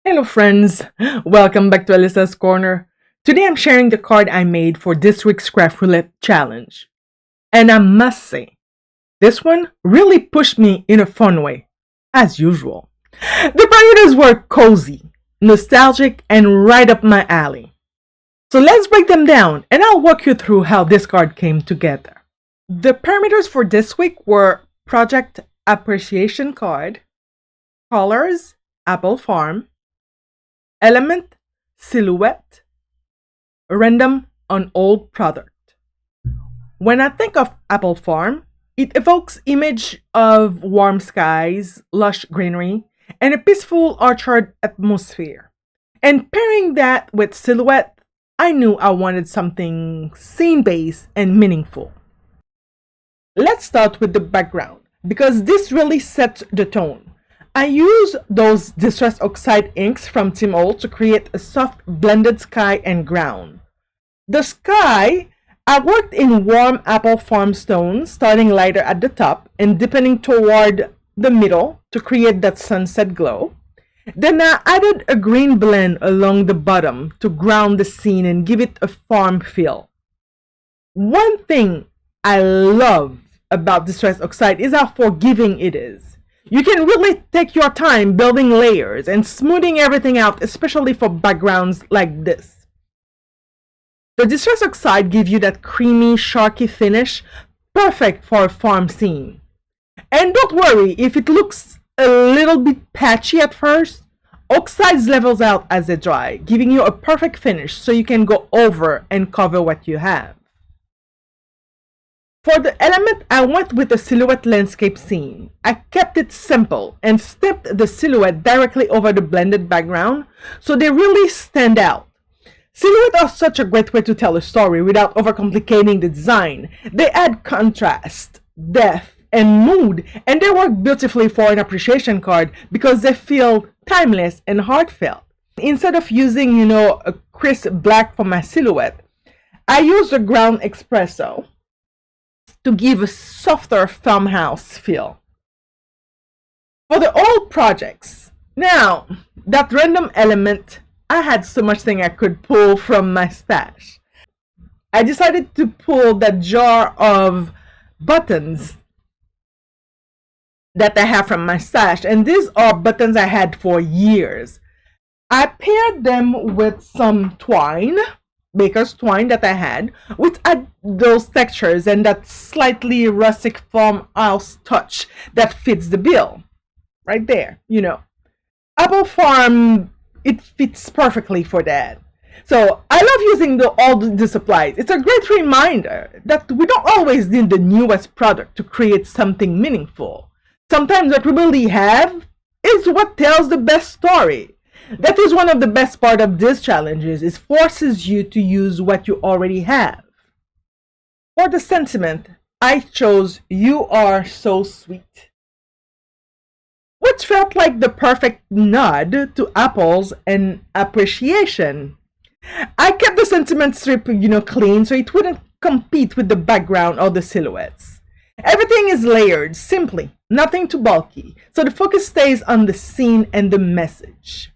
Hello friends, welcome back to Alessa's Corner. Today I'm sharing the card I made for this week's Craft Roulette challenge. And I must say, this one really pushed me in a fun way, as usual. The parameters were cozy, nostalgic, and right up my alley. So let's break them down and I'll walk you through how this card came together. The parameters for this week were Project Appreciation card, Colors, Apple Farm, Element, Silhouette, Random on Old Product. When I think of Apple Farm, it evokes image of warm skies, lush greenery, and a peaceful orchard atmosphere. And pairing that with Silhouette, I knew I wanted something scene-based and meaningful. Let's start with the background, because this really sets the tone. I use those Distress Oxide inks from Tim Holtz to create a soft blended sky and ground. The sky, I worked in warm apple farm stones, starting lighter at the top and deepening toward the middle to create that sunset glow. Then I added a green blend along the bottom to ground the scene and give it a farm feel. One thing I love about Distress Oxide is how forgiving it is. You can really take your time building layers and smoothing everything out, especially for backgrounds like this. The Distress Oxide gives you that creamy, sharky finish, perfect for a farm scene. And don't worry if it looks a little bit patchy at first. Oxides levels out as they dry, giving you a perfect finish so you can go over and cover what you have. For the element, I went with a silhouette landscape scene. I kept it simple and stepped the silhouette directly over the blended background so they really stand out. Silhouettes are such a great way to tell a story without overcomplicating the design. They add contrast, depth, and mood, and they work beautifully for an appreciation card because they feel timeless and heartfelt. Instead of using, a crisp black for my silhouette, I used a ground espresso to give a softer farmhouse feel. For the old projects, now that random element, I had so much thing I could pull from my stash. I decided to pull that jar of buttons that I have from my stash, and these are buttons I had for years. I paired them with some twine, baker's twine that I had, which add those textures and that slightly rustic farmhouse touch that fits the bill. Right there, Apple Farm, it fits perfectly for that. So I love using all the supplies. It's a great reminder that we don't always need the newest product to create something meaningful. Sometimes what we really have is what tells the best story. That is one of the best part of these challenges. It forces you to use what you already have. For the sentiment, I chose "You Are So Sweet," which felt like the perfect nod to apples and appreciation. I kept the sentiment strip, clean so it wouldn't compete with the background or the silhouettes. Everything is layered, simply, nothing too bulky, so the focus stays on the scene and the message.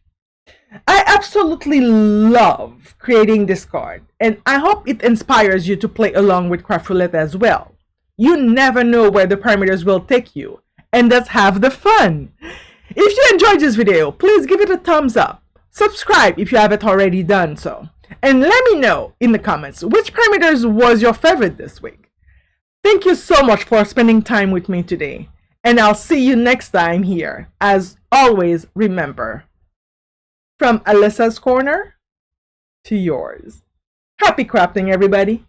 I absolutely love creating this card, and I hope it inspires you to play along with Craft Roulette as well. You never know where the parameters will take you, and that's half the fun. If you enjoyed this video, please give it a thumbs up. Subscribe if you haven't already done so. And let me know in the comments which parameters was your favorite this week. Thank you so much for spending time with me today, and I'll see you next time here. As always, remember, from Alessa's Corner to yours. Happy crafting, everybody!